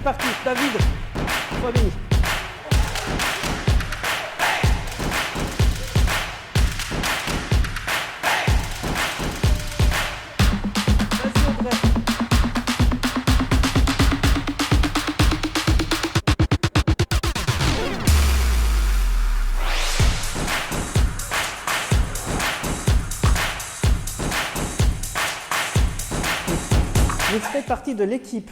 C'est parti, David, sois béni. Vas-y, Audrey. Vous faites partie de l'équipe.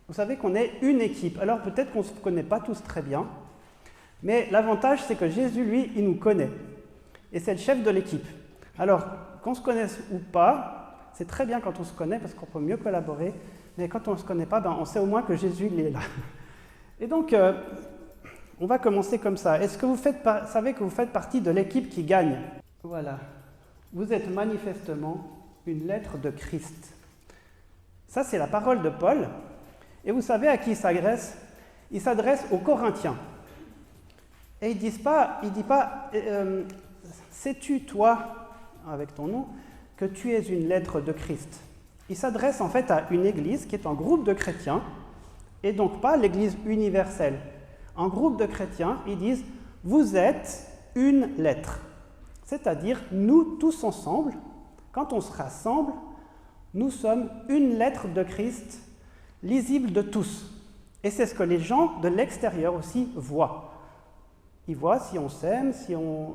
Vous savez qu'on est une équipe. Alors peut-être qu'on ne se connaît pas tous très bien, mais l'avantage c'est que Jésus, lui, il nous connaît. Et c'est le chef de l'équipe. Alors, qu'on se connaisse ou pas, c'est très bien quand on se connaît parce qu'on peut mieux collaborer, mais quand on ne se connaît pas, on sait au moins que Jésus, il est là. Et donc, on va commencer comme ça. Est-ce que vous savez que vous faites partie de l'équipe qui gagne? Voilà. Vous êtes manifestement une lettre de Christ. Ça, c'est la parole de Paul. Et vous savez à qui il s'adresse? Il s'adresse aux Corinthiens. Et il ne dit pas sais-tu, toi, avec ton nom, que tu es une lettre de Christ? Il s'adresse en fait à une église qui est un groupe de chrétiens, et donc pas l'église universelle. Un groupe de chrétiens, ils disent vous êtes une lettre. C'est-à-dire, nous tous ensemble, quand on se rassemble, nous sommes une lettre de Christ, lisible de tous. Et c'est ce que les gens de l'extérieur aussi voient. Ils voient si on s'aime, si on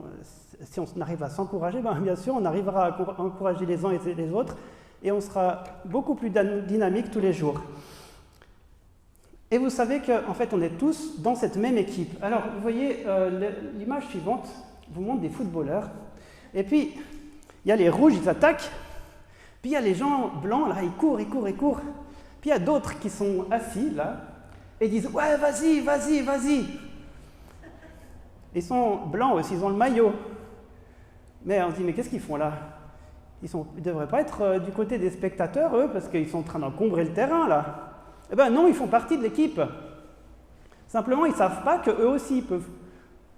arrive à s'encourager, bien sûr, on arrivera à encourager les uns et les autres, et on sera beaucoup plus dynamique tous les jours. Et vous savez qu'en fait, on est tous dans cette même équipe. Alors, vous voyez, l'image suivante vous montre des footballeurs, et puis, il y a les rouges, ils attaquent, puis il y a les gens blancs, là, ils courent. Puis il y a d'autres qui sont assis, là, et disent « Ouais, vas-y !» Ils sont blancs aussi, ils ont le maillot. Mais on se dit « Mais qu'est-ce qu'ils font là ?» Ils ne devraient pas être du côté des spectateurs, eux, parce qu'ils sont en train d'encombrer le terrain, là. Eh bien non, ils font partie de l'équipe. Simplement, ils ne savent pas qu'eux aussi, ils peuvent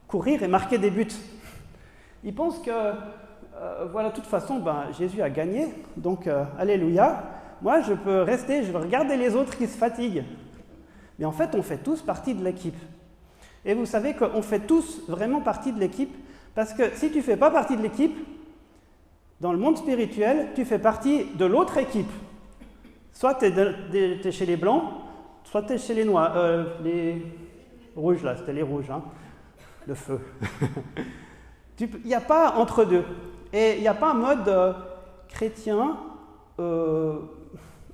courir et marquer des buts. Ils pensent que... voilà, de toute façon, Jésus a gagné, donc alléluia. Moi, je peux rester, je vais regarder les autres qui se fatiguent. Mais en fait, on fait tous partie de l'équipe. Et vous savez qu'on fait tous vraiment partie de l'équipe, parce que si tu ne fais pas partie de l'équipe, dans le monde spirituel, tu fais partie de l'autre équipe. Soit tu es chez les blancs, soit tu es chez les noirs. Les rouges, là, c'était les rouges, hein, le feu. Il n'y a pas entre deux. Et il n'y a pas un mode chrétien,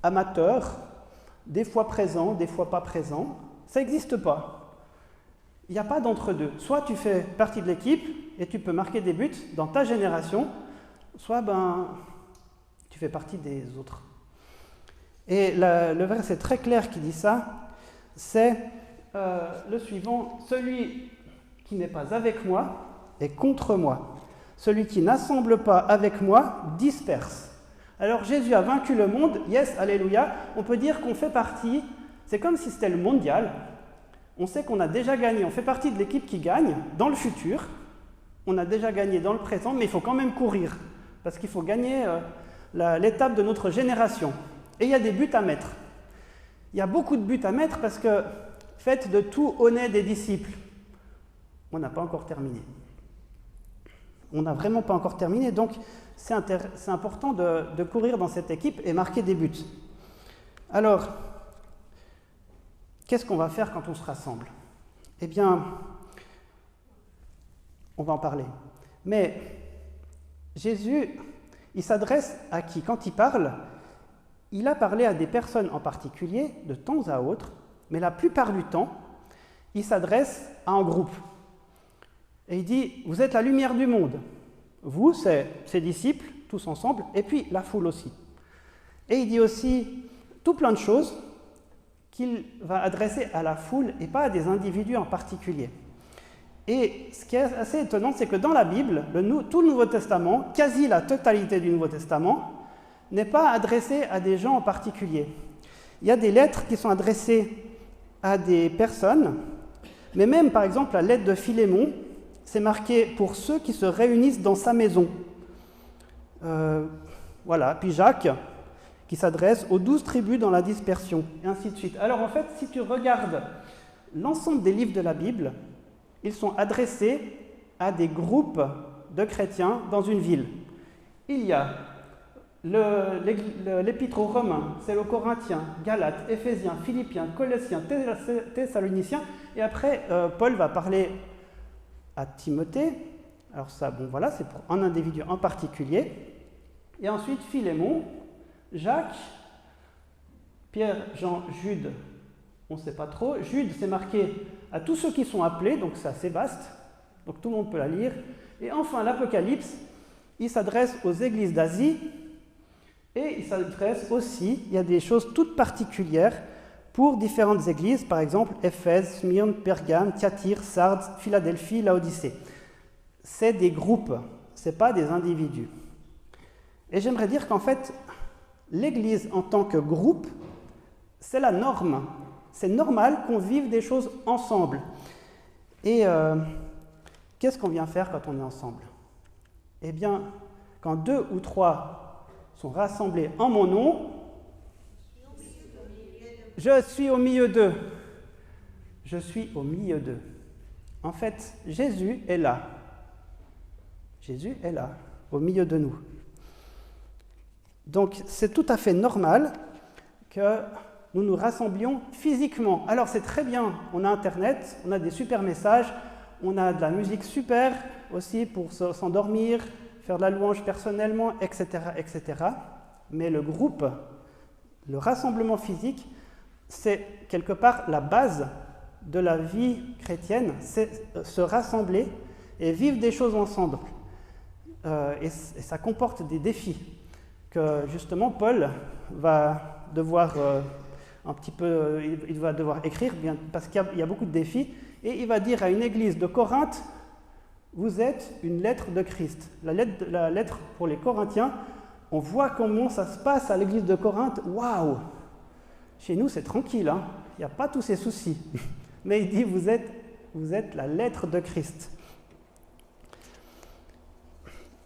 amateur, des fois présent, des fois pas présent. Ça n'existe pas. Il n'y a pas d'entre-deux. Soit tu fais partie de l'équipe et tu peux marquer des buts dans ta génération, soit tu fais partie des autres. Et le verset très clair qui dit ça, c'est le suivant. Celui qui n'est pas avec moi est contre moi. Celui qui n'assemble pas avec moi disperse. Alors Jésus a vaincu le monde, yes, alléluia. On peut dire qu'on fait partie, c'est comme si c'était le mondial. On sait qu'on a déjà gagné, on fait partie de l'équipe qui gagne dans le futur. On a déjà gagné dans le présent, mais il faut quand même courir. Parce qu'il faut gagner l'étape de notre génération. Et il y a des buts à mettre. Il y a beaucoup de buts à mettre parce que faites de tout honnête des disciples. On n'a pas encore terminé. On n'a vraiment pas encore terminé, donc c'est important de courir dans cette équipe et marquer des buts. Alors, qu'est-ce qu'on va faire quand on se rassemble? Eh bien, on va en parler. Mais Jésus, il s'adresse à qui? Quand il parle, il a parlé à des personnes en particulier, de temps à autre, mais la plupart du temps, il s'adresse à un groupe. Et il dit, vous êtes la lumière du monde. Vous, c'est ses disciples, tous ensemble, et puis la foule aussi. Et il dit aussi tout plein de choses qu'il va adresser à la foule et pas à des individus en particulier. Et ce qui est assez étonnant, c'est que dans la Bible, tout le Nouveau Testament, quasi la totalité du Nouveau Testament, n'est pas adressé à des gens en particulier. Il y a des lettres qui sont adressées à des personnes, mais même par exemple la lettre de Philémon, c'est marqué pour ceux qui se réunissent dans sa maison. Voilà. Puis Jacques, qui s'adresse aux 12 tribus dans la dispersion, et ainsi de suite. Alors en fait, si tu regardes l'ensemble des livres de la Bible, ils sont adressés à des groupes de chrétiens dans une ville. Il y a l'épître aux Romains, c'est aux Corinthiens, Galates, Éphésiens, Philippiens, Colossiens, Thessaloniciens, et après Paul va parler à Timothée. Alors ça, bon voilà, c'est pour un individu en particulier. Et ensuite Philémon, Jacques, Pierre, Jean, Jude, on ne sait pas trop. Jude, c'est marqué à tous ceux qui sont appelés, donc c'est assez vaste, donc tout le monde peut la lire. Et enfin l'Apocalypse, il s'adresse aux églises d'Asie, et il s'adresse aussi, il y a des choses toutes particulières pour différentes églises, par exemple Éphèse, Smyrne, Pergame, Thyatire, Sardes, Philadelphie, Laodicée. C'est des groupes, ce n'est pas des individus. Et j'aimerais dire qu'en fait, l'Église en tant que groupe, c'est la norme. C'est normal qu'on vive des choses ensemble. Et qu'est-ce qu'on vient faire quand on est ensemble? Eh bien, quand 2 ou 3 sont rassemblés en mon nom, je suis au milieu d'eux. Je suis au milieu d'eux. En fait, Jésus est là. Jésus est là, au milieu de nous. Donc, c'est tout à fait normal que nous nous rassemblions physiquement. Alors, c'est très bien, on a Internet, on a des super messages, on a de la musique super aussi pour s'endormir, faire de la louange personnellement, etc., etc. Mais le groupe, le rassemblement physique, c'est quelque part la base de la vie chrétienne, c'est se rassembler et vivre des choses ensemble. Et ça comporte des défis que justement Paul va devoir il va devoir écrire, bien, parce qu'il y a beaucoup de défis, et il va dire à une église de Corinthe, vous êtes une lettre de Christ. La lettre pour les Corinthiens, on voit comment ça se passe à l'église de Corinthe. Waouh! Chez nous, c'est tranquille, hein, il n'y a pas tous ces soucis. Mais il dit, vous êtes la lettre de Christ.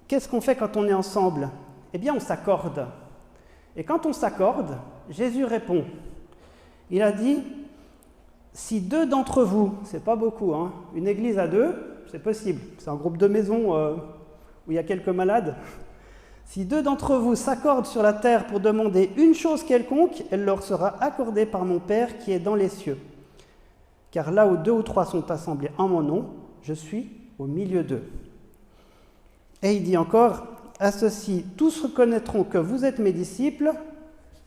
Qu'est-ce qu'on fait quand on est ensemble? Eh bien, on s'accorde. Et quand on s'accorde, Jésus répond. Il a dit, si 2 d'entre vous, c'est pas beaucoup, hein, une église à 2, c'est possible, c'est un groupe de maison où il y a quelques malades. Si 2 d'entre vous s'accordent sur la terre pour demander une chose quelconque, elle leur sera accordée par mon Père qui est dans les cieux. Car là où 2 ou 3 sont assemblés en mon nom, je suis au milieu d'eux. Et il dit encore, à ceci, tous reconnaîtront que vous êtes mes disciples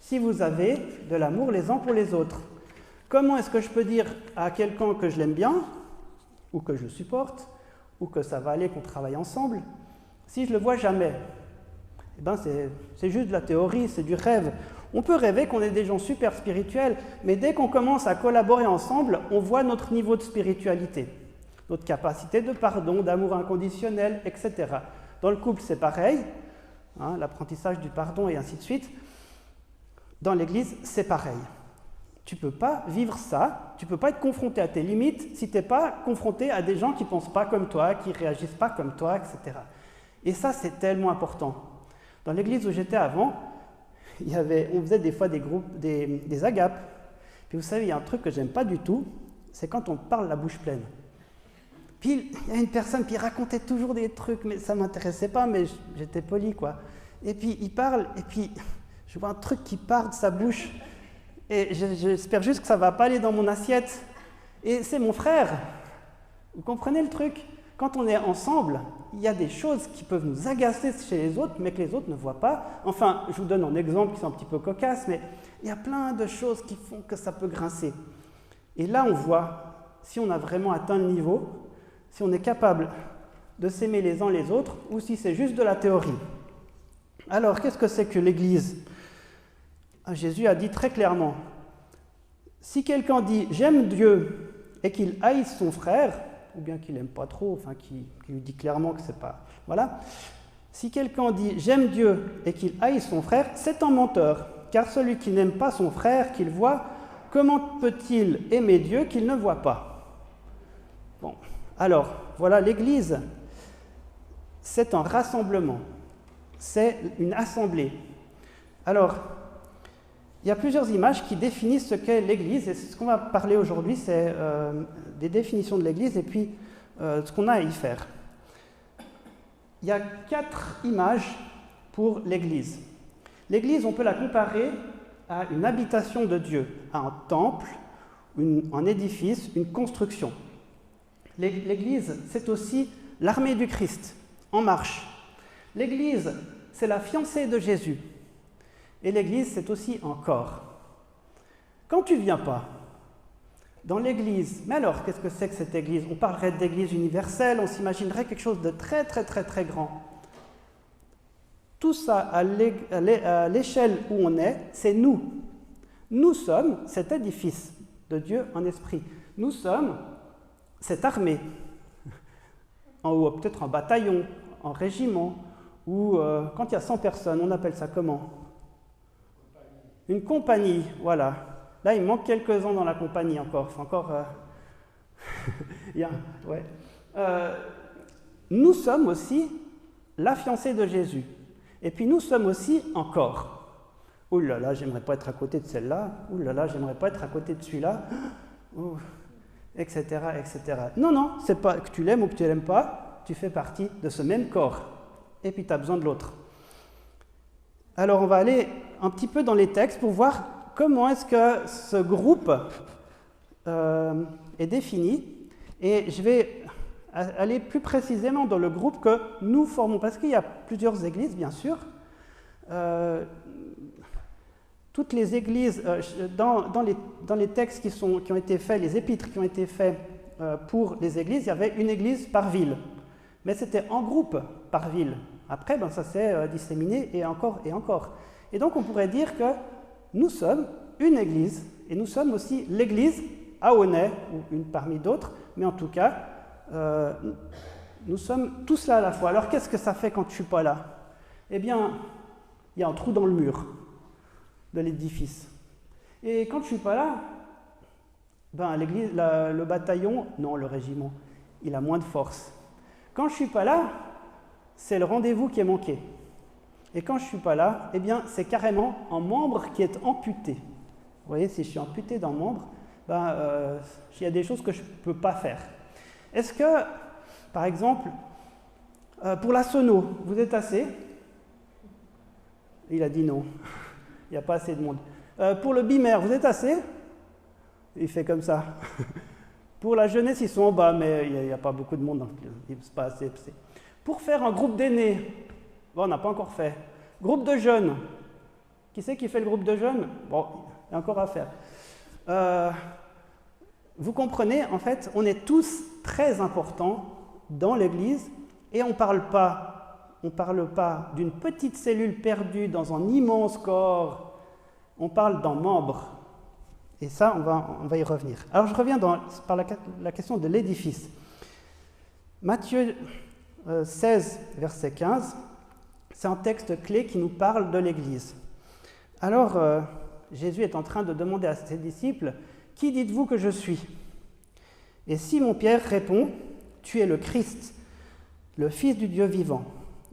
si vous avez de l'amour les uns pour les autres. Comment est-ce que je peux dire à quelqu'un que je l'aime bien, ou que je le supporte, ou que ça va aller, qu'on travaille ensemble, si je ne le vois jamais? Eh bien, c'est juste de la théorie, c'est du rêve. On peut rêver qu'on est des gens super spirituels, mais dès qu'on commence à collaborer ensemble, on voit notre niveau de spiritualité, notre capacité de pardon, d'amour inconditionnel, etc. Dans le couple, c'est pareil, hein, l'apprentissage du pardon et ainsi de suite. Dans l'Église, c'est pareil. Tu ne peux pas vivre ça, tu ne peux pas être confronté à tes limites si tu n'es pas confronté à des gens qui ne pensent pas comme toi, qui ne réagissent pas comme toi, etc. Et ça, c'est tellement important. Dans l'église où j'étais avant, on faisait des fois des groupes, des agapes. Puis vous savez, il y a un truc que j'aime pas du tout, c'est quand on parle la bouche pleine. Puis il y a une personne qui racontait toujours des trucs, mais ça ne m'intéressait pas, mais j'étais poli, quoi. Et puis il parle, et puis je vois un truc qui part de sa bouche, et j'espère juste que ça ne va pas aller dans mon assiette. Et c'est mon frère. Vous comprenez le truc? Quand on est ensemble, il y a des choses qui peuvent nous agacer chez les autres, mais que les autres ne voient pas. Enfin, je vous donne un exemple qui sont un petit peu cocasse, mais il y a plein de choses qui font que ça peut grincer. Et là, on voit, si on a vraiment atteint le niveau, si on est capable de s'aimer les uns les autres, ou si c'est juste de la théorie. Alors, qu'est-ce que c'est que l'Église? Jésus a dit très clairement, si quelqu'un dit « j'aime Dieu » et qu'il haïsse son frère, ou bien qu'il n'aime pas trop, enfin qu'il lui dit clairement que c'est pas... Voilà. Si quelqu'un dit « j'aime Dieu » et qu'il haïsse son frère, c'est un menteur, car celui qui n'aime pas son frère qu'il voit, comment peut-il aimer Dieu qu'il ne voit pas? Bon, alors, voilà, l'Église, c'est un rassemblement, c'est une assemblée. Alors, il y a plusieurs images qui définissent ce qu'est l'Église, et ce qu'on va parler aujourd'hui, c'est des définitions de l'Église et puis ce qu'on a à y faire. Il y a 4 images pour l'Église. L'Église, on peut la comparer à une habitation de Dieu, à un temple, un édifice, une construction. L'Église, c'est aussi l'armée du Christ, en marche. L'Église, c'est la fiancée de Jésus. Et l'Église, c'est aussi un corps. Quand tu ne viens pas dans l'Église, mais alors, qu'est-ce que c'est que cette Église? On parlerait d'Église universelle, on s'imaginerait quelque chose de très, très, très, très grand. Tout ça, à l'échelle où on est, c'est nous. Nous sommes cet édifice de Dieu en esprit. Nous sommes cette armée, ou peut-être un bataillon, un régiment, ou quand il y a 100 personnes, on appelle ça comment? Une compagnie, voilà. Là, il manque quelques-uns dans la compagnie encore. Ouais. Nous sommes aussi la fiancée de Jésus. Et puis nous sommes aussi un corps. Ouh là là, j'aimerais pas être à côté de celle-là. Ouh là là, j'aimerais pas être à côté de celui-là. Etc., etc. Non, c'est pas que tu l'aimes ou que tu l'aimes pas, tu fais partie de ce même corps. Et puis tu as besoin de l'autre. Alors on va aller un petit peu dans les textes pour voir comment est-ce que ce groupe est défini. Et je vais aller plus précisément dans le groupe que nous formons, parce qu'il y a plusieurs églises, bien sûr. Toutes les églises, dans les textes qui ont été faits, les épîtres qui ont été faits pour les églises, il y avait une église par ville. Mais c'était en groupe par ville. Après, ça s'est disséminé et encore et encore. Et donc, on pourrait dire que nous sommes une église, et nous sommes aussi l'église à Honnay, ou une parmi d'autres, mais en tout cas, nous sommes tous là à la fois. Alors, qu'est-ce que ça fait quand je ne suis pas là? Eh bien, il y a un trou dans le mur de l'édifice. Et quand je ne suis pas là, l'église, le bataillon, non, le régiment, il a moins de force. Quand je ne suis pas là, c'est le rendez-vous qui est manqué. Et quand je ne suis pas là, eh bien, c'est carrément un membre qui est amputé. Vous voyez, si je suis amputé d'un membre, il y a des choses que je ne peux pas faire. Est-ce que, par exemple, pour la sono, vous êtes assez? Il a dit non. Il n'y a pas assez de monde. Pour le bimaire, vous êtes assez? Il fait comme ça. Pour la jeunesse, ils sont en bas, mais il n'y a pas beaucoup de monde. C'est pas assez. Pour faire un groupe d'aînés, on n'a pas encore fait. Groupe de jeunes. Qui c'est qui fait le groupe de jeunes? Bon, il y a encore à faire. Vous comprenez, en fait, on est tous très importants dans l'Église et on ne parle pas d'une petite cellule perdue dans un immense corps, on parle d'un membre. Et ça, on va y revenir. Alors je reviens par la question de l'édifice. Matthieu 16, verset 15, c'est un texte clé qui nous parle de l'Église. Alors, Jésus est en train de demander à ses disciples, « Qui dites-vous que je suis ?» Et Simon-Pierre répond, « Tu es le Christ, le Fils du Dieu vivant. »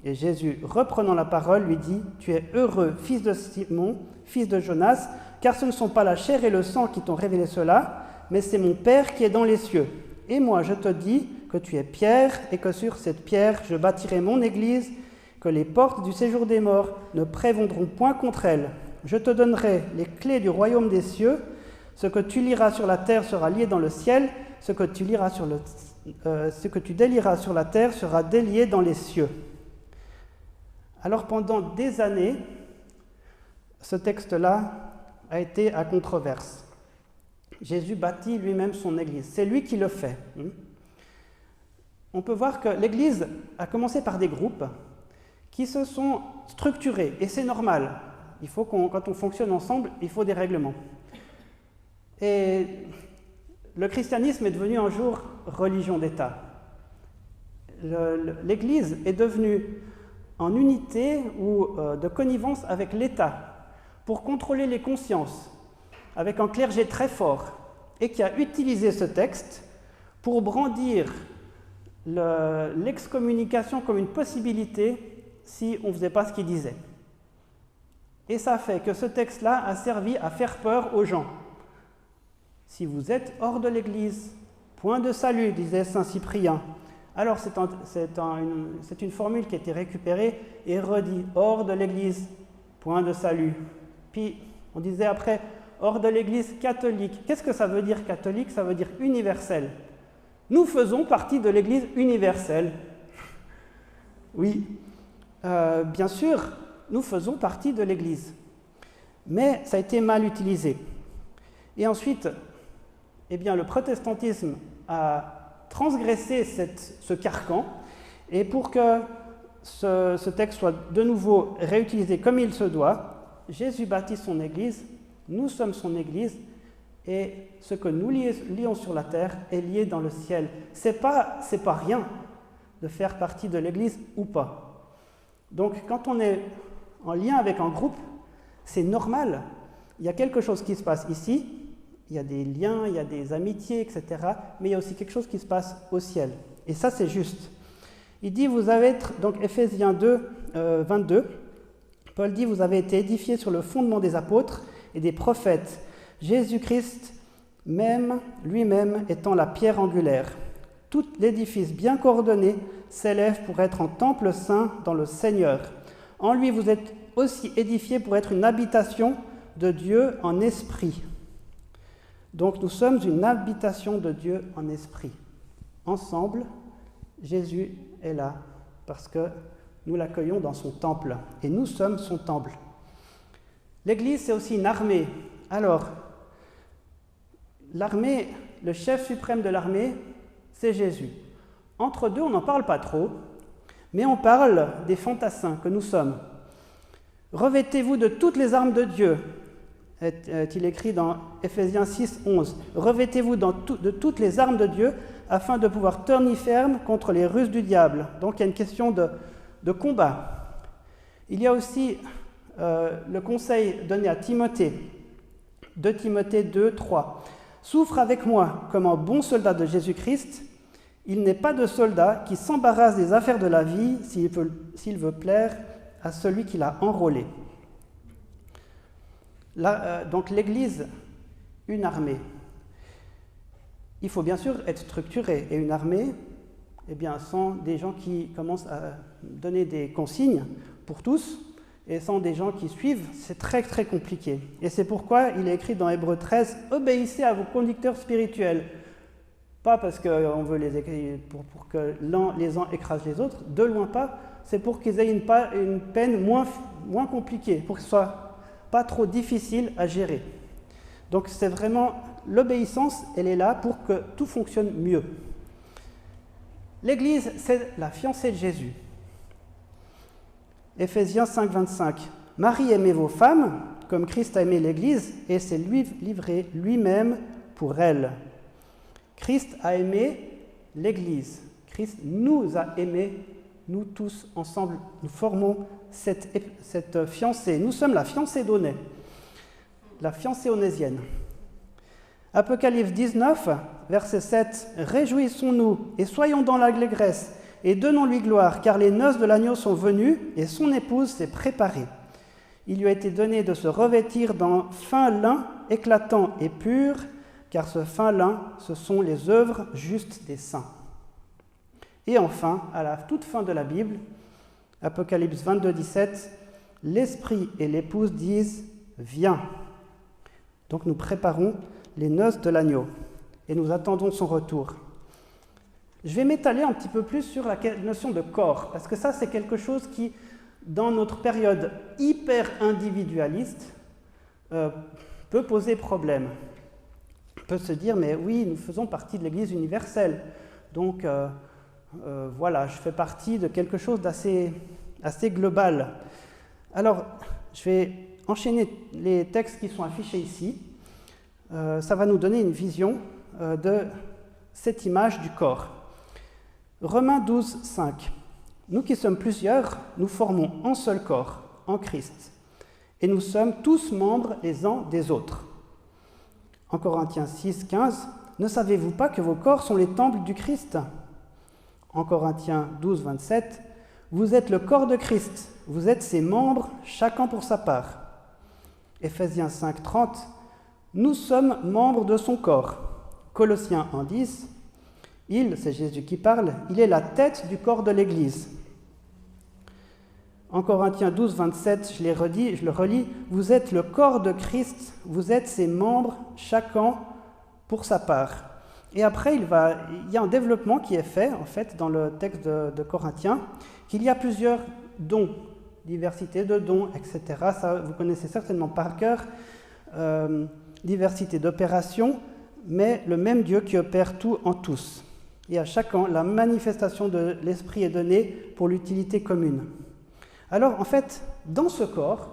Et Jésus, reprenant la parole, lui dit, « Tu es heureux, fils de Simon, fils de Jonas, car ce ne sont pas la chair et le sang qui t'ont révélé cela, mais c'est mon Père qui est dans les cieux. Et moi, je te dis que tu es Pierre, et que sur cette pierre, je bâtirai mon église, que les portes du séjour des morts ne prévaudront point contre elle. Je te donnerai les clés du royaume des cieux. Ce que tu liras sur la terre sera lié dans le ciel, ce que tu délieras sur la terre sera délié dans les cieux. » Alors pendant des années, ce texte-là a été à controverse. Jésus bâtit lui-même son Église. C'est lui qui le fait. On peut voir que l'Église a commencé par des groupes qui se sont structurés. Et c'est normal. Il faut quand on fonctionne ensemble, il faut des règlements. Et le christianisme est devenu un jour religion d'État. L'Église est devenue en unité ou de connivence avec l'État pour contrôler les consciences, avec un clergé très fort, et qui a utilisé ce texte pour brandir l'excommunication comme une possibilité si on ne faisait pas ce qu'il disait. Et ça fait que ce texte-là a servi à faire peur aux gens. Si vous êtes hors de l'Église, point de salut, disait saint Cyprien. Alors c'est une formule qui a été récupérée et redit, hors de l'Église, point de salut. Puis on disait après, hors de l'Église catholique. Qu'est-ce que ça veut dire catholique? Ça veut dire universel. Nous faisons partie de l'Église universelle. Oui, bien sûr, nous faisons partie de l'Église. Mais ça a été mal utilisé. Et ensuite, eh bien, le protestantisme a transgressé ce carcan, et pour que ce texte soit de nouveau réutilisé comme il se doit, Jésus bâtit son Église, nous sommes son Église, et ce que nous lions sur la terre est lié dans le ciel. C'est pas rien de faire partie de l'Église ou pas. Donc quand on est en lien avec un groupe, c'est normal. Il y a quelque chose qui se passe ici, il y a des liens, il y a des amitiés, etc. Mais il y a aussi quelque chose qui se passe au ciel. Et ça, c'est juste. Il dit, vous avez été, donc Éphésiens 2, 22, Paul dit, vous avez été édifiés sur le fondement des apôtres et des prophètes, Jésus-Christ même, lui-même étant la pierre angulaire. Tout l'édifice bien coordonné s'élève pour être un temple saint dans le Seigneur. En lui, vous êtes aussi édifiés pour être une habitation de Dieu en esprit. Donc nous sommes une habitation de Dieu en esprit. Ensemble, Jésus est là parce que nous l'accueillons dans son temple et nous sommes son temple. L'Église, c'est aussi une armée. Alors, l'armée, le chef suprême de l'armée, c'est Jésus. Entre deux, on n'en parle pas trop, mais on parle des fantassins que nous sommes. Revêtez-vous de toutes les armes de Dieu, est-il écrit dans Éphésiens 6, 11. Revêtez-vous de toutes les armes de Dieu afin de pouvoir tenir ferme contre les ruses du diable. Donc il y a une question de combat. Il y a aussi le conseil donné à Timothée, 2 Timothée 2, 3. Souffre avec moi comme un bon soldat de Jésus-Christ. Il n'est pas de soldat qui s'embarrasse des affaires de la vie s'il veut plaire à celui qui l'a enrôlé. Là, donc l'Église, une armée. Il faut bien sûr être structuré. Et une armée, eh bien, sans des gens qui commencent à donner des consignes pour tous, et sans des gens qui suivent, c'est très très compliqué. Et c'est pourquoi il est écrit dans Hébreux 13, « Obéissez à vos conducteurs spirituels ». Pas parce qu'on veut pour que les uns écrasent les autres, de loin pas, c'est pour qu'ils aient une peine moins compliquée, pour que ce soit pas trop difficile à gérer. Donc c'est vraiment l'obéissance, elle est là pour que tout fonctionne mieux. L'Église, c'est la fiancée de Jésus. Éphésiens 5, 25. Marie, aimez vos femmes, comme Christ a aimé l'Église, et s'est livré lui-même pour elle. Christ a aimé l'Église. Christ nous a aimés, nous tous ensemble, nous formons cette fiancée. Nous sommes la fiancée d'Onée, la fiancée onésienne. Apocalypse 19, verset 7. « Réjouissons-nous et soyons dans l'allégresse et donnons-lui gloire, car les noces de l'agneau sont venues et son épouse s'est préparée. Il lui a été donné de se revêtir d'un fin lin éclatant et pur, car ce fin lin, ce sont les œuvres justes des saints. » Et enfin, à la toute fin de la Bible, Apocalypse 22, 17, « L'Esprit et l'épouse disent « Viens ». Donc nous préparons les noces de l'agneau et nous attendons son retour. Je vais m'étaler un petit peu plus sur la notion de corps, parce que ça, c'est quelque chose qui, dans notre période hyper individualiste, peut poser problème. On peut se dire, mais oui, nous faisons partie de l'Église universelle, donc voilà, je fais partie de quelque chose d'assez global. Alors, je vais enchaîner les textes qui sont affichés ici. Ça va nous donner une vision de cette image du corps. Romains 12, 5. Nous qui sommes plusieurs, nous formons un seul corps, en Christ, et nous sommes tous membres les uns des autres. En Corinthiens 6, 15, ne savez-vous pas que vos corps sont les temples du Christ ? En Corinthiens 12, 27, vous êtes le corps de Christ, vous êtes ses membres, chacun pour sa part. Éphésiens 5, 30, nous sommes membres de son corps. Colossiens 1, 10, il, c'est Jésus qui parle, il est la tête du corps de l'Église. En Corinthiens 12, 27, je le relis, vous êtes le corps de Christ, vous êtes ses membres, chacun pour sa part. Et après, il y a un développement qui est fait, en fait, dans le texte de Corinthiens, qu'il y a plusieurs dons, diversité de dons, etc. Ça, vous connaissez certainement par cœur, diversité d'opérations, mais le même Dieu qui opère tout en tous. Et à chacun, la manifestation de l'Esprit est donnée pour l'utilité commune. Alors, en fait, dans ce corps,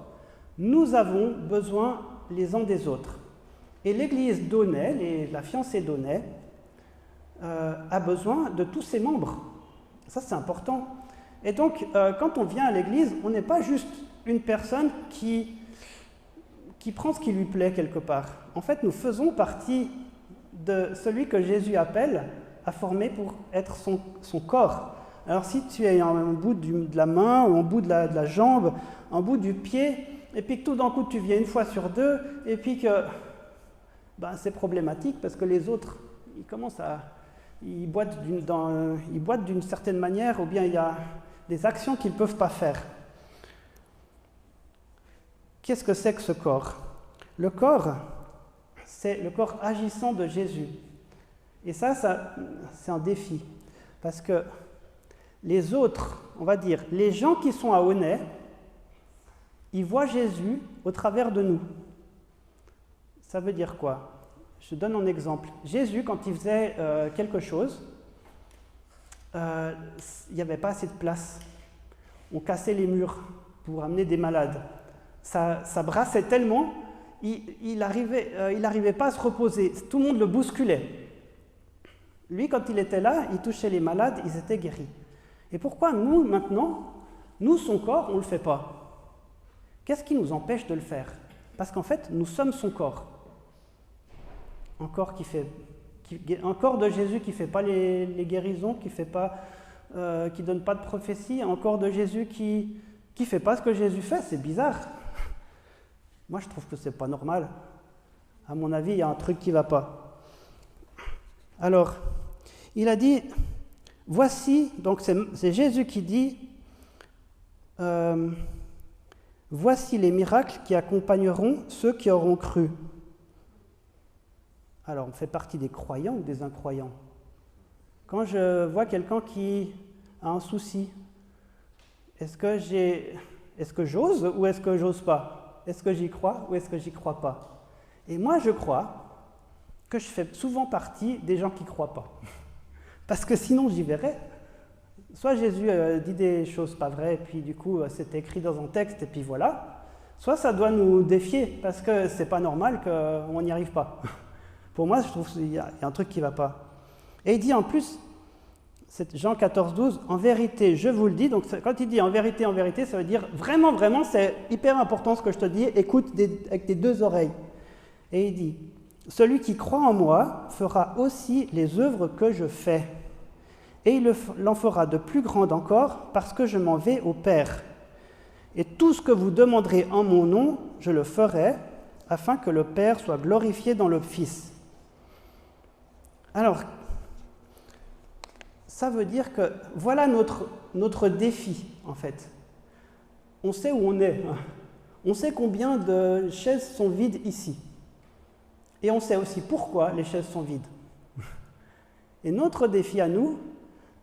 nous avons besoin les uns des autres. Et l'Église d'Aunay, la fiancée d'Aunay, a besoin de tous ses membres. Ça, c'est important. Et donc, quand on vient à l'Église, on n'est pas juste une personne qui prend ce qui lui plaît quelque part. En fait, nous faisons partie de celui que Jésus appelle à former pour être son corps. Alors si tu es en bout de la main, ou en bout de la jambe, en bout du pied, et puis que tout d'un coup tu viens une fois sur deux, et puis que c'est problématique parce que les autres, ils boitent d'une certaine manière, ou bien il y a des actions qu'ils ne peuvent pas faire. Qu'est-ce que c'est que ce corps ? Le corps, c'est le corps agissant de Jésus. Et ça c'est un défi. Parce que les autres, on va dire, les gens qui sont à Aunay, ils voient Jésus au travers de nous. Ça veut dire quoi ? Je donne un exemple. Jésus, quand il faisait quelque chose, il n'y avait pas assez de place. On cassait les murs pour amener des malades. Ça brassait tellement, il n'arrivait pas à se reposer. Tout le monde le bousculait. Lui, quand il était là, il touchait les malades, ils étaient guéris. Et pourquoi nous, maintenant, nous, son corps, on ne le fait pas ? Qu'est-ce qui nous empêche de le faire ? Parce qu'en fait, nous sommes son corps. Un corps de Jésus qui ne fait pas les guérisons, qui ne donne pas de prophétie, un corps de Jésus qui ne fait pas ce que Jésus fait, c'est bizarre. Moi, je trouve que ce n'est pas normal. À mon avis, il y a un truc qui ne va pas. Alors, il a dit, voici, donc c'est Jésus qui dit, voici les miracles qui accompagneront ceux qui auront cru. Alors, on fait partie des croyants ou des incroyants ? Quand je vois quelqu'un qui a un souci, est-ce que j'ose ou est-ce que j'ose pas ? Est-ce que j'y crois ou est-ce que j'y crois pas ? Et moi, je crois que je fais souvent partie des gens qui ne croient pas. Parce que sinon, j'y verrais. Soit Jésus dit des choses pas vraies, et puis du coup, c'est écrit dans un texte, et puis voilà. Soit ça doit nous défier, parce que c'est pas normal qu'on n'y arrive pas. Pour moi, je trouve qu'il y a un truc qui ne va pas. Et il dit en plus, c'est Jean 14, 12, en vérité, je vous le dis. Donc quand il dit en vérité, ça veut dire vraiment, vraiment, c'est hyper important ce que je te dis, écoute avec tes deux oreilles. Et il dit, celui qui croit en moi fera aussi les œuvres que je fais. Et il l'en fera de plus grandes encore, parce que je m'en vais au Père. Et tout ce que vous demanderez en mon nom, je le ferai, afin que le Père soit glorifié dans le Fils. Alors, ça veut dire que voilà notre défi, en fait. On sait où on est. On sait combien de chaises sont vides ici. Et on sait aussi pourquoi les chaises sont vides. Et notre défi à nous,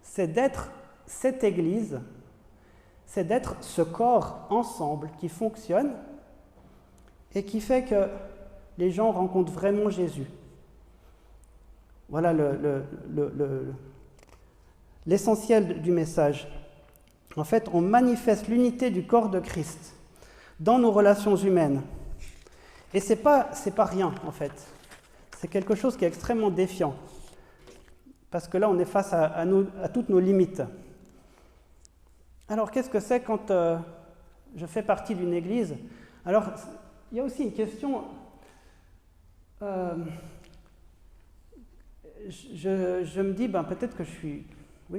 c'est d'être cette Église, c'est d'être ce corps ensemble qui fonctionne et qui fait que les gens rencontrent vraiment Jésus. Voilà l'essentiel du message. En fait, on manifeste l'unité du corps de Christ dans nos relations humaines. Et c'est pas rien, en fait. C'est quelque chose qui est extrêmement défiant. Parce que là, on est face à toutes nos limites. Alors, qu'est-ce que c'est quand je fais partie d'une église ? Alors, il y a aussi une question... je me dis, peut-être que je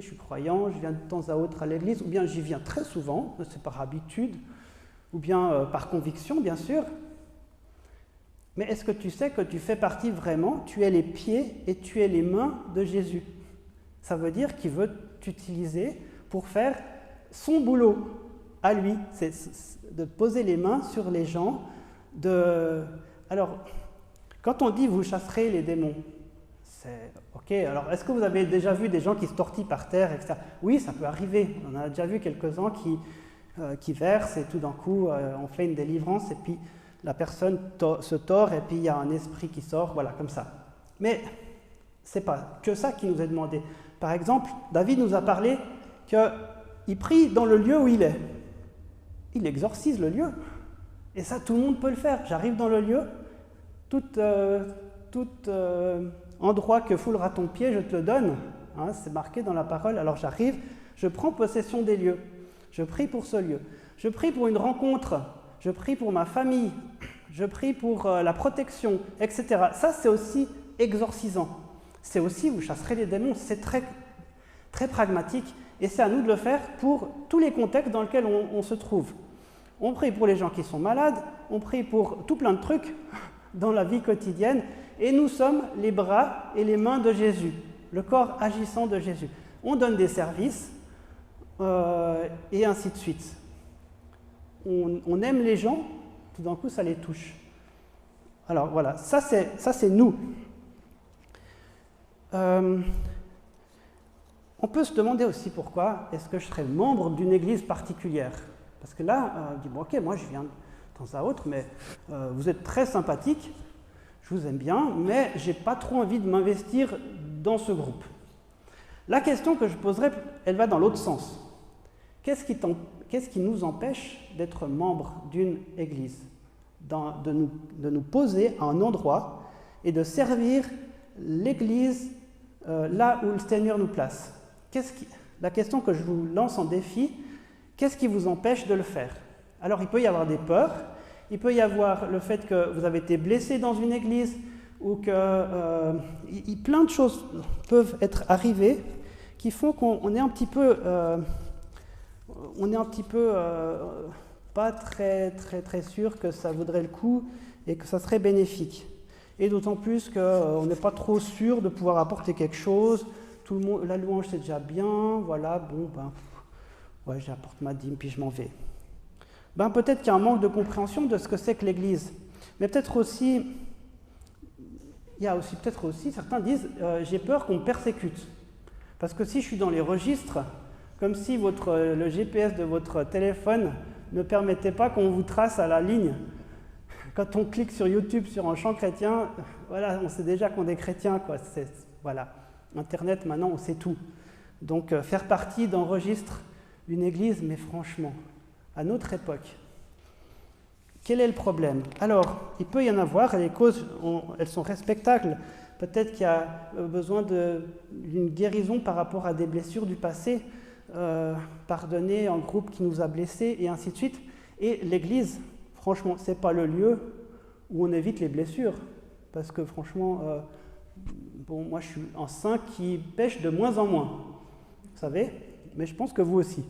suis croyant, je viens de temps à autre à l'église, ou bien j'y viens très souvent, c'est par habitude, ou bien par conviction, bien sûr. Mais est-ce que tu sais que tu fais partie vraiment, tu es les pieds et tu es les mains de Jésus? Ça veut dire qu'il veut t'utiliser pour faire son boulot à lui, c'est de poser les mains sur les gens. Alors, quand on dit vous chasserez les démons, c'est ok. Alors, est-ce que vous avez déjà vu des gens qui se tortillent par terre, etc. Oui, ça peut arriver. On a déjà vu quelques-uns qui versent et tout d'un coup, on fait une délivrance et puis la personne se tord et puis il y a un esprit qui sort, voilà, comme ça. Mais c'est pas que ça qui nous est demandé. Par exemple, David nous a parlé qu'il prie dans le lieu où il est. Il exorcise le lieu. Et ça, tout le monde peut le faire. J'arrive dans le lieu, tout endroit que foulera ton pied, je te le donne. Hein, c'est marqué dans la parole. Alors j'arrive, je prends possession des lieux. Je prie pour ce lieu. Je prie pour une rencontre. Je prie pour ma famille. Je prie pour la protection, etc. Ça, c'est aussi exorcisant. C'est aussi, vous chasserez les démons. C'est très, très pragmatique. Et c'est à nous de le faire pour tous les contextes dans lesquels on se trouve. On prie pour les gens qui sont malades, on prie pour tout plein de trucs dans la vie quotidienne, et nous sommes les bras et les mains de Jésus, le corps agissant de Jésus. On donne des services, et ainsi de suite. On aime les gens, tout d'un coup ça les touche. Alors voilà, ça c'est nous. On peut se demander aussi pourquoi est-ce que je serais membre d'une église particulière. Parce que là, on dit, bon, ok, moi je viens de temps à autre, mais vous êtes très sympathique, je vous aime bien, mais je n'ai pas trop envie de m'investir dans ce groupe. La question que je poserais, elle va dans l'autre sens. Qu'est-ce qui nous empêche d'être membre d'une église, de nous poser à un endroit et de servir l'église là où le Seigneur nous place? La question que je vous lance en défi, qu'est-ce qui vous empêche de le faire? Alors, il peut y avoir des peurs, il peut y avoir le fait que vous avez été blessé dans une église, ou que plein de choses peuvent être arrivées qui font qu'on est un petit peu, pas très, très, très sûr que ça vaudrait le coup et que ça serait bénéfique. Et d'autant plus qu'on n'est pas trop sûr de pouvoir apporter quelque chose. Tout le monde, la louange c'est déjà bien, voilà, bon, ouais, j'apporte ma dîme puis je m'en vais. Peut-être qu'il y a un manque de compréhension de ce que c'est que l'Église. Mais peut-être aussi, certains disent, j'ai peur qu'on me persécute. Parce que si je suis dans les registres, comme si le GPS de votre téléphone ne permettait pas qu'on vous trace à la ligne. Quand on clique sur YouTube sur un chant chrétien, voilà, on sait déjà qu'on est chrétien, quoi. Voilà. Internet, maintenant, on sait tout. Donc, faire partie d'un registre d'une église, mais franchement, à notre époque, quel est le problème? Alors, il peut y en avoir, et les causes, elles sont respectables. Peut-être qu'il y a besoin d'une guérison par rapport à des blessures du passé, pardonner un groupe qui nous a blessés, et ainsi de suite. Et l'église, franchement, ce n'est pas le lieu où on évite les blessures. Parce que franchement, moi je suis un saint qui pêche de moins en moins, vous savez, mais je pense que vous aussi.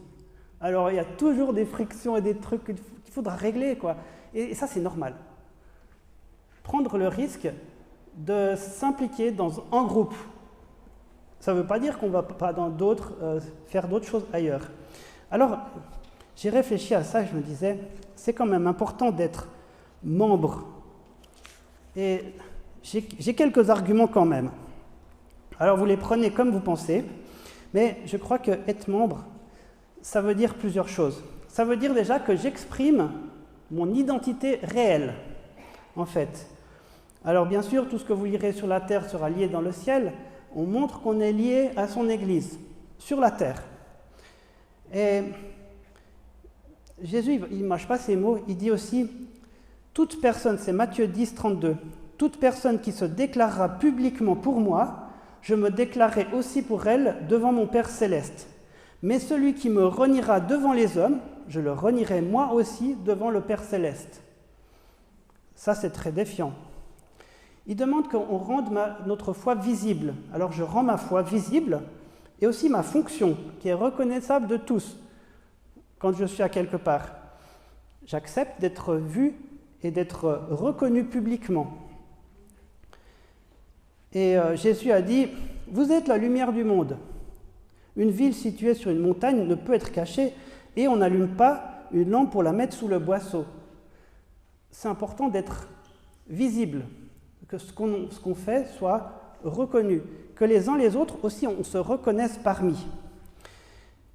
Alors il y a toujours des frictions et des trucs qu'il faudra régler, quoi. Et ça c'est normal. Prendre le risque de s'impliquer dans un groupe, ça ne veut pas dire qu'on ne va pas faire d'autres choses ailleurs. Alors j'ai réfléchi à ça et je me disais, c'est quand même important d'être membre. Et j'ai quelques arguments quand même. Alors vous les prenez comme vous pensez, mais je crois que être membre, ça veut dire plusieurs choses. Ça veut dire déjà que j'exprime mon identité réelle, en fait. Alors bien sûr, tout ce que vous lirez sur la terre sera lié dans le ciel. On montre qu'on est lié à son Église, sur la terre. Et Jésus, il ne mâche pas ses mots, il dit aussi, toute personne, c'est Matthieu 10, 32, toute personne qui se déclarera publiquement pour moi, je me déclarerai aussi pour elle devant mon Père céleste. Mais celui qui me reniera devant les hommes, je le renierai moi aussi devant le Père céleste. Ça, c'est très défiant. Il demande qu'on rende notre foi visible. Alors, je rends ma foi visible et aussi ma fonction, qui est reconnaissable de tous quand je suis à quelque part. J'accepte d'être vu et d'être reconnu publiquement. Et Jésus a dit, « Vous êtes la lumière du monde. Une ville située sur une montagne ne peut être cachée et on n'allume pas une lampe pour la mettre sous le boisseau. » C'est important d'être visible, que ce qu'on fait soit reconnu, que les uns les autres aussi on se reconnaisse parmi.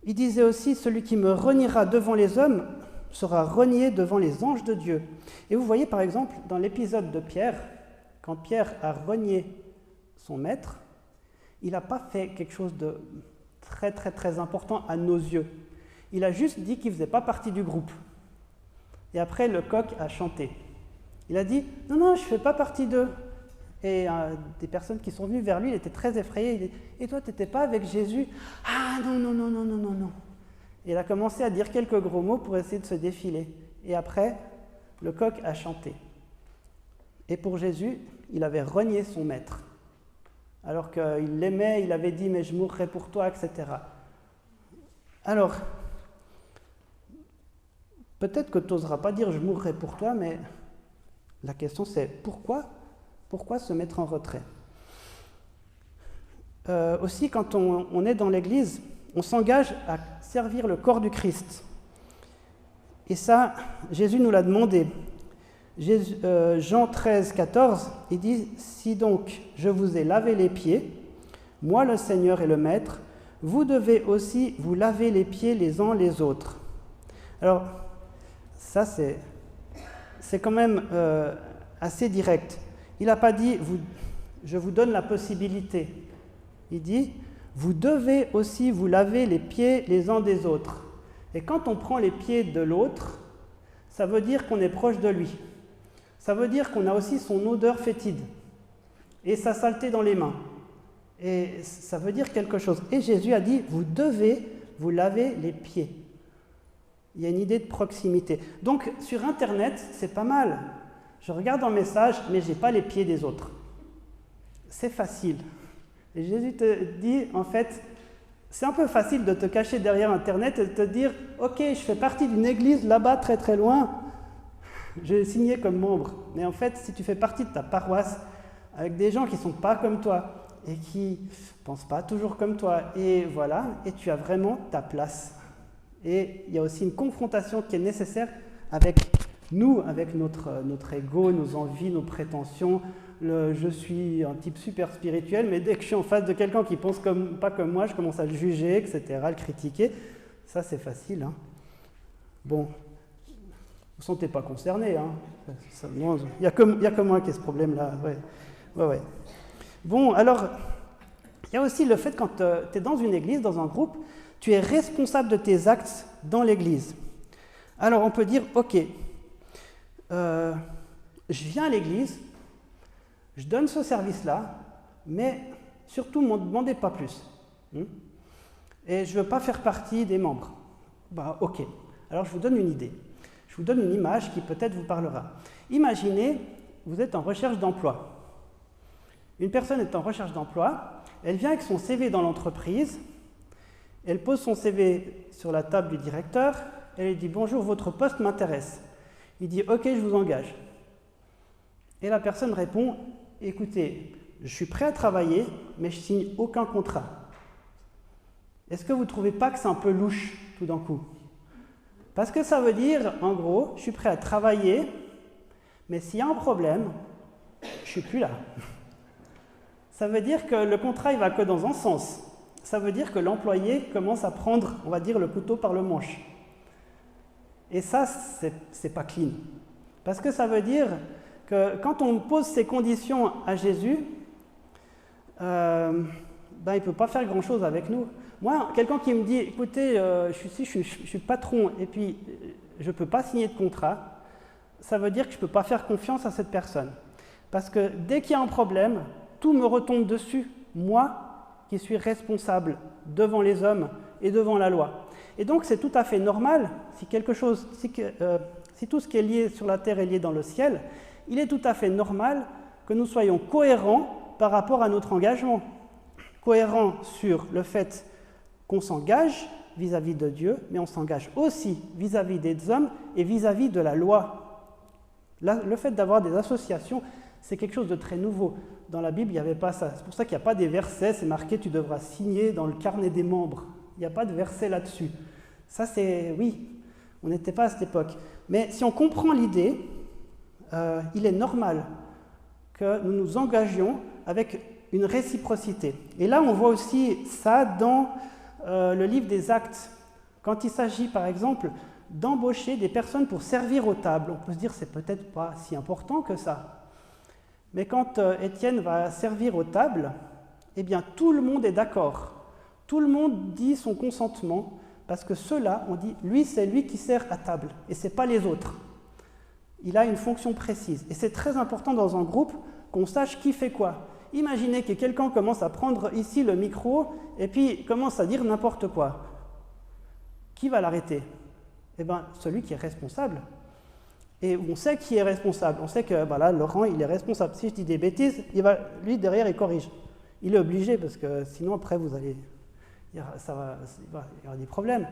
Il disait aussi, « Celui qui me reniera devant les hommes sera renié devant les anges de Dieu. » Et vous voyez par exemple dans l'épisode de Pierre, quand Pierre a renié son maître, il n'a pas fait quelque chose de très très très important à nos yeux. Il a juste dit qu'il ne faisait pas partie du groupe. Et après, le coq a chanté. Il a dit « Non, non, je ne fais pas partie d'eux. » Et des personnes qui sont venues vers lui, il était très effrayé. Il dit « Et toi, tu n'étais pas avec Jésus ?»« Ah non, non, non, non, non, non, non. » Et il a commencé à dire quelques gros mots pour essayer de se défiler. Et après, le coq a chanté. Et pour Jésus, il avait renié son maître. Alors qu'il l'aimait, il avait dit « Mais je mourrai pour toi, etc. » Alors, peut-être que tu n'oseras pas dire « Je mourrai pour toi », mais la question c'est pourquoi se mettre en retrait? Aussi, quand on est dans l'Église, on s'engage à servir le corps du Christ. Et ça, Jésus nous l'a demandé. Jean 13, 14, il dit « Si donc je vous ai lavé les pieds, moi le Seigneur et le Maître, vous devez aussi vous laver les pieds les uns les autres. » Alors, ça c'est quand même assez direct. Il n'a pas dit « je vous donne la possibilité ». Il dit « vous devez aussi vous laver les pieds les uns des autres ». Et quand on prend les pieds de l'autre, ça veut dire qu'on est proche de lui. Ça veut dire qu'on a aussi son odeur fétide et sa saleté dans les mains. Et ça veut dire quelque chose. Et Jésus a dit, vous devez vous laver les pieds. Il y a une idée de proximité. Donc, sur Internet, c'est pas mal. Je regarde un message, mais je n'ai pas les pieds des autres. C'est facile. Et Jésus te dit, en fait, c'est un peu facile de te cacher derrière Internet et de te dire, ok, je fais partie d'une église là-bas, très très loin, j'ai signé comme membre. Mais en fait, si tu fais partie de ta paroisse, avec des gens qui ne sont pas comme toi, et qui ne pensent pas toujours comme toi, et voilà, et tu as vraiment ta place. Et il y a aussi une confrontation qui est nécessaire avec nous, avec notre ego, nos envies, nos prétentions. Je suis un type super spirituel, mais dès que je suis en face de quelqu'un qui pense pas comme moi, je commence à le juger, etc., à le critiquer. Ça, c'est facile. Hein. Bon, vous ne vous sentez pas concerné. Hein. Il n'y a que moi qui ai ce problème-là. Ouais. Bon, alors, il y a aussi le fait quand tu es dans une église, dans un groupe, tu es responsable de tes actes dans l'église. Alors, on peut dire, ok, je viens à l'église, je donne ce service-là, mais surtout, ne m'en demandez pas plus. Et je ne veux pas faire partie des membres. Bah, ok. Alors, je vous donne une idée. Je vous donne une image qui peut-être vous parlera. Imaginez, vous êtes en recherche d'emploi. Une personne est en recherche d'emploi, elle vient avec son CV dans l'entreprise, elle pose son CV sur la table du directeur, elle lui dit « Bonjour, votre poste m'intéresse ». Il dit « Ok, je vous engage ». Et la personne répond « Écoutez, je suis prêt à travailler, mais je ne signe aucun contrat ». Est-ce que vous ne trouvez pas que c'est un peu louche tout d'un coup? Parce que ça veut dire, en gros, je suis prêt à travailler, mais s'il y a un problème, je ne suis plus là. Ça veut dire que le contrat, il ne va que dans un sens. Ça veut dire que l'employé commence à prendre, on va dire, le couteau par le manche. Et ça, c'est pas clean. Parce que ça veut dire que quand on pose ces conditions à Jésus, il ne peut pas faire grand-chose avec nous. Moi, quelqu'un qui me dit, écoutez, je suis patron et puis je ne peux pas signer de contrat, ça veut dire que je ne peux pas faire confiance à cette personne. Parce que dès qu'il y a un problème, tout me retombe dessus, moi qui suis responsable devant les hommes et devant la loi. Et donc c'est tout à fait normal, si tout ce qui est lié sur la terre est lié dans le ciel, il est tout à fait normal que nous soyons cohérents par rapport à notre engagement. Cohérents sur le fait qu'on s'engage vis-à-vis de Dieu, mais on s'engage aussi vis-à-vis des hommes et vis-à-vis de la loi. Là, le fait d'avoir des associations, c'est quelque chose de très nouveau. Dans la Bible, il n'y avait pas ça. C'est pour ça qu'il n'y a pas des versets, c'est marqué « tu devras signer dans le carnet des membres ». Il n'y a pas de verset là-dessus. Ça, c'est... Oui, on n'était pas à cette époque. Mais si on comprend l'idée, il est normal que nous nous engagions avec une réciprocité. Et là, on voit aussi ça dans le livre des Actes. Quand il s'agit, par exemple, d'embaucher des personnes pour servir aux tables, on peut se dire c'est peut-être pas si important que ça. Mais quand Étienne va servir aux tables, eh bien tout le monde est d'accord. Tout le monde dit son consentement, parce que ceux-là, on dit, lui, c'est lui qui sert à table, et ce n'est pas les autres. Il a une fonction précise. Et c'est très important dans un groupe qu'on sache qui fait quoi. Imaginez que quelqu'un commence à prendre ici le micro, et puis commence à dire n'importe quoi. Qui va l'arrêter? Eh bien, celui qui est responsable. Et on sait qui est responsable. On sait que là, Laurent, il est responsable. Si je dis des bêtises, lui, derrière, il corrige. Il est obligé, parce que sinon, après, il y aura des problèmes.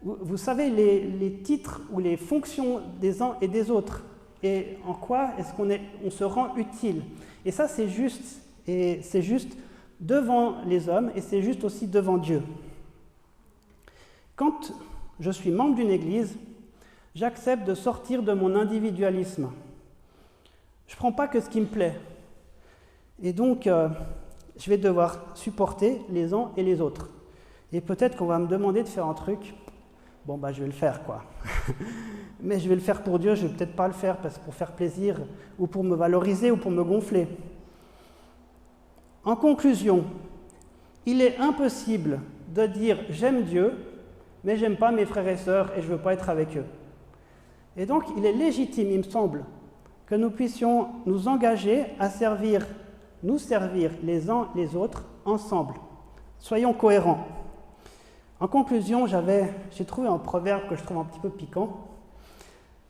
Vous savez les titres ou les fonctions des uns et des autres, et en quoi est-ce qu'on se rend utile. Et ça, c'est juste. Et c'est juste devant les hommes, et c'est juste aussi devant Dieu. Quand je suis membre d'une église, j'accepte de sortir de mon individualisme. Je ne prends pas que ce qui me plaît. Et donc, je vais devoir supporter les uns et les autres. Et peut-être qu'on va me demander de faire un truc. Bon, je vais le faire, quoi. Mais je vais le faire pour Dieu, je ne vais peut-être pas le faire pour faire plaisir, ou pour me valoriser, ou pour me gonfler. En conclusion, il est impossible de dire « j'aime Dieu », mais j'aime pas mes frères et sœurs et je ne veux pas être avec eux. Et donc, il est légitime, il me semble, que nous puissions nous engager à nous servir les uns les autres ensemble. Soyons cohérents. En conclusion, j'ai trouvé un proverbe que je trouve un petit peu piquant.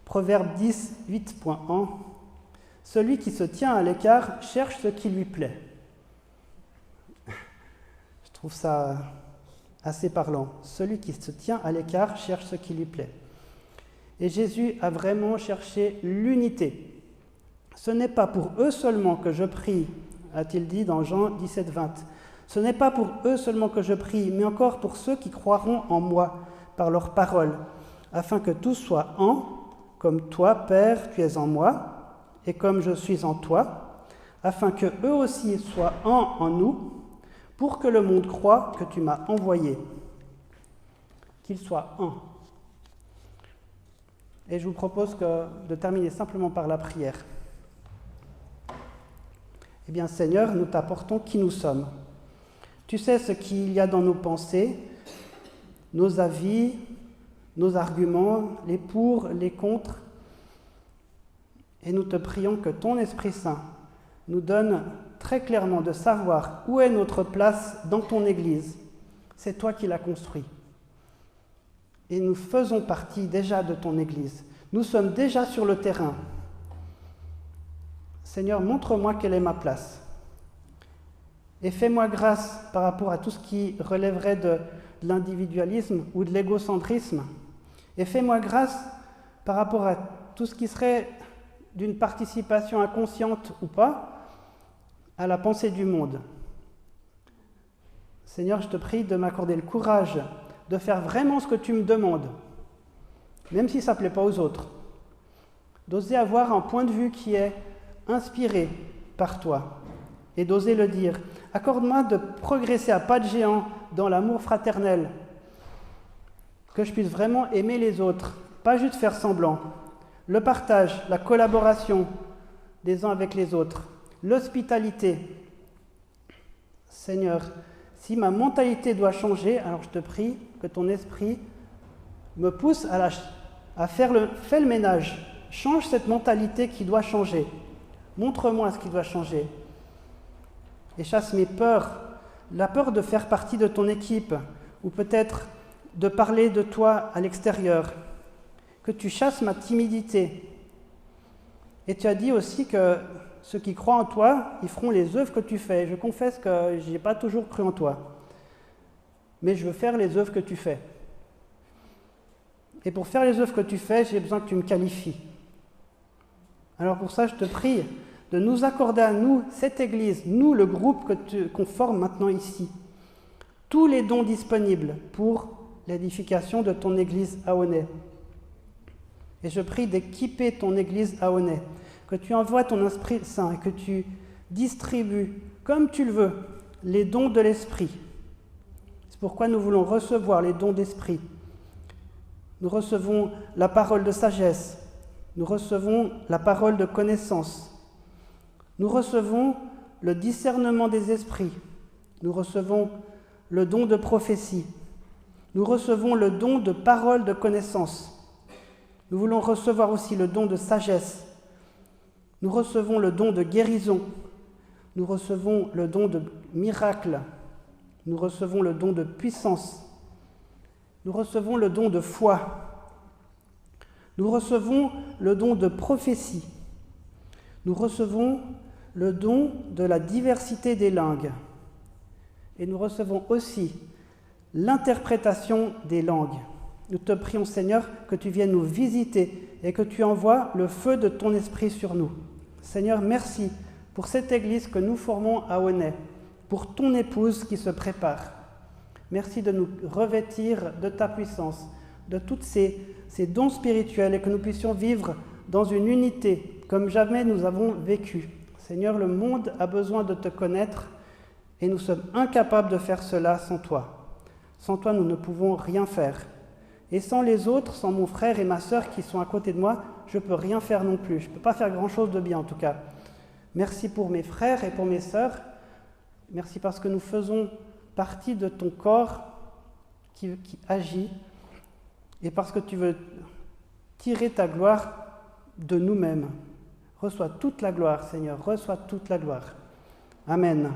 Proverbe 10, 8.1. « Celui qui se tient à l'écart cherche ce qui lui plaît. » Je trouve ça assez parlant. Celui qui se tient à l'écart cherche ce qui lui plaît. Et Jésus a vraiment cherché l'unité. Ce n'est pas pour eux seulement que je prie, a-t-il dit dans Jean 17, 20. Ce n'est pas pour eux seulement que je prie, mais encore pour ceux qui croiront en moi par leurs paroles, afin que tous soient un, comme toi, Père, tu es en moi, et comme je suis en toi, afin que eux aussi soient un en nous, pour que le monde croie que tu m'as envoyé, qu'il soit un. Et je vous propose de terminer simplement par la prière. Eh bien, Seigneur, nous t'apportons qui nous sommes. Tu sais ce qu'il y a dans nos pensées, nos avis, nos arguments, les pour, les contre. Et nous te prions que ton Esprit Saint nous donne très clairement de savoir où est notre place dans ton Église. C'est toi qui l'as construit. Et nous faisons partie déjà de ton Église. Nous sommes déjà sur le terrain. Seigneur, montre-moi quelle est ma place. Et fais-moi grâce par rapport à tout ce qui relèverait de l'individualisme ou de l'égocentrisme. Et fais-moi grâce par rapport à tout ce qui serait d'une participation inconsciente ou pas à la pensée du monde. Seigneur, je te prie de m'accorder le courage de faire vraiment ce que tu me demandes, même si ça ne plaît pas aux autres. D'oser avoir un point de vue qui est inspiré par toi et d'oser le dire. Accorde-moi de progresser à pas de géant dans l'amour fraternel, que je puisse vraiment aimer les autres, pas juste faire semblant. Le partage, la collaboration des uns avec les autres, l'hospitalité. Seigneur, si ma mentalité doit changer, alors je te prie que ton esprit me pousse à faire le ménage. Change cette mentalité qui doit changer. Montre-moi ce qui doit changer. Et chasse mes peurs, la peur de faire partie de ton équipe, ou peut-être de parler de toi à l'extérieur. Que tu chasses ma timidité. Et tu as dit aussi que ceux qui croient en toi, ils feront les œuvres que tu fais. Je confesse que je n'ai pas toujours cru en toi. Mais je veux faire les œuvres que tu fais. Et pour faire les œuvres que tu fais, j'ai besoin que tu me qualifies. Alors pour ça, je te prie de nous accorder à nous, cette Église, nous, le groupe qu'on forme maintenant ici, tous les dons disponibles pour l'édification de ton Église à Aulnay. Et je prie d'équiper ton Église à Aulnay, que tu envoies ton Esprit Saint et que tu distribues, comme tu le veux, les dons de l'Esprit. C'est pourquoi nous voulons recevoir les dons d'Esprit. Nous recevons la parole de sagesse, nous recevons la parole de connaissance, nous recevons le discernement des esprits, nous recevons le don de prophétie, nous recevons le don de parole de connaissance, nous voulons recevoir aussi le don de sagesse, nous recevons le don de guérison, nous recevons le don de miracle, nous recevons le don de puissance, nous recevons le don de foi, nous recevons le don de prophétie, nous recevons le don de la diversité des langues et nous recevons aussi l'interprétation des langues. Nous te prions, Seigneur, que tu viennes nous visiter et que tu envoies le feu de ton esprit sur nous. Seigneur, merci pour cette Église que nous formons à Aulnay, pour ton épouse qui se prépare. Merci de nous revêtir de ta puissance, de tous ces dons spirituels et que nous puissions vivre dans une unité comme jamais nous avons vécu. Seigneur, le monde a besoin de te connaître et nous sommes incapables de faire cela sans toi. Sans toi, nous ne pouvons rien faire. Et sans les autres, sans mon frère et ma sœur qui sont à côté de moi, je ne peux rien faire non plus. Je ne peux pas faire grand-chose de bien en tout cas. Merci pour mes frères et pour mes sœurs. Merci parce que nous faisons partie de ton corps qui agit et parce que tu veux tirer ta gloire de nous-mêmes. Reçois toute la gloire, Seigneur, reçois toute la gloire. Amen.